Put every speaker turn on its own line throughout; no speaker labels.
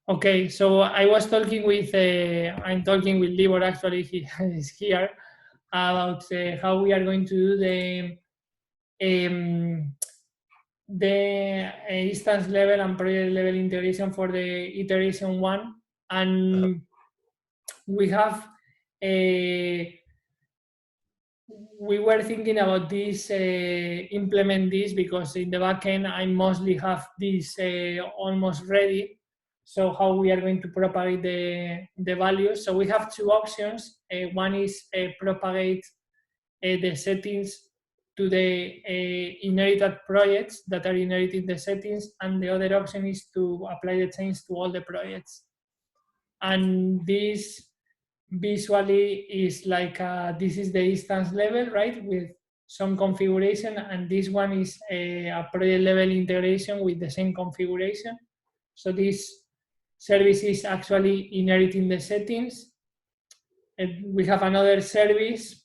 Okay, so I was talking with, I'm talking with Libor, actually, he is here, about how we are going to do the instance level and project level integration for the iteration 1. And we have, we were thinking about this, implement this, because in the backend I mostly have this almost ready. So how we are going to propagate the values. So we have two options. One is propagate the settings to the inherited projects that are inheriting the settings, and the other option is to apply the change to all the projects. And this visually is like, this is the instance level, right, with some configuration, and this one is a project level integration with the same configuration. So this service is actually inheriting the settings. And we have another service,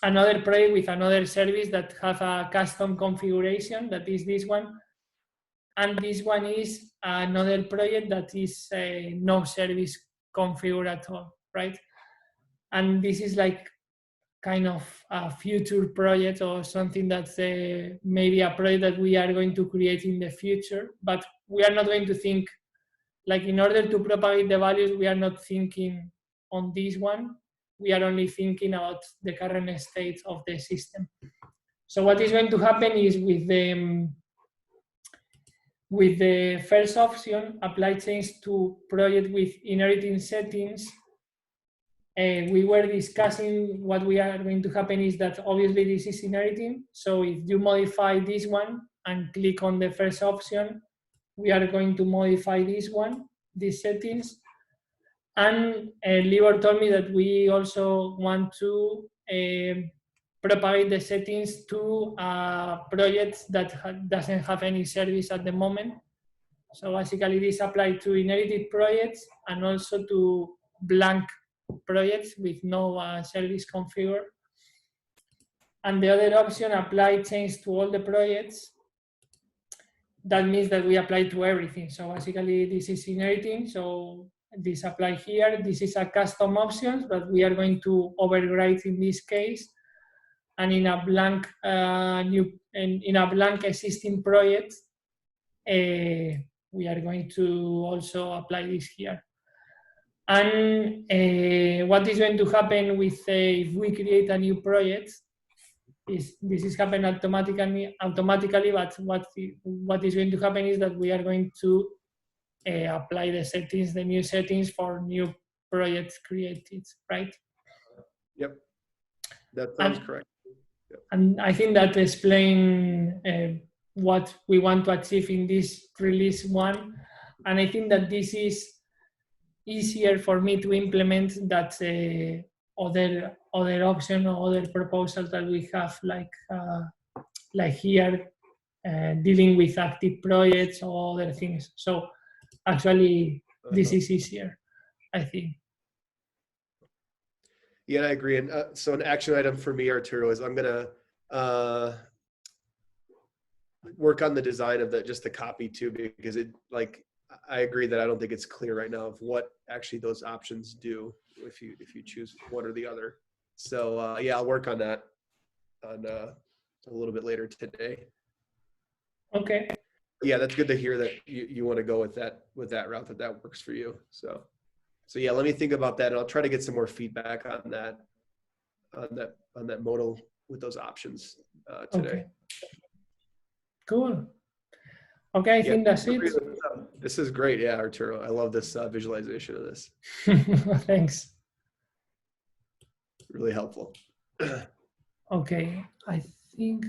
another project with another service that have a custom configuration, that is this one. And this one is another project that is no service configured at all, right? And this is like kind of a future project or something that's maybe a project that we are going to create in the future, but we are not going to think, like, in order to propagate the values, we are not thinking on this one. We are only thinking about the current state of the system. So what is going to happen is with the first option, apply change to project with inheriting settings, we were discussing what we are going to happen is that obviously this is inheriting. So if you modify this one and click on the first option, we are going to modify this one, these settings. And Libor told me that we also want to propagate the settings to projects that doesn't have any service at the moment. So basically this applies to inherited projects and also to blank projects with no service configured. And the other option, apply change to all the projects. That means that we apply to everything. So basically this is inheriting, so this apply here. This is a custom option, but we are going to overwrite in this case. And in a blank in a blank existing project, we are going to also apply this here. And what is going to happen with if we create a new project is this is happening automatically. But what is going to happen is that we are going to apply the settings, the new settings for new projects created, right?
Yep, that sounds correct. Yep.
And I think that explains what we want to achieve in this release 1. And I think that this is easier for me to implement that other option or other proposals that we have, like here, dealing with active projects or other things. So actually, this is easier, I think.
Yeah, I agree. And so an action item for me, Arturo, is I'm gonna work on the design of just the copy too, because I agree that I don't think it's clear right now of what actually those options do if you choose one or the other. So yeah, I'll work on that a little bit later today.
Okay.
Yeah, that's good to hear that you want to go with that route, that works for you. So yeah, let me think about that, and I'll try to get some more feedback on that modal with those options today.
Okay. Cool. Okay, I think that's it.
This is great. Yeah, Arturo, I love this visualization of this.
Thanks.
Really helpful.
Okay, I think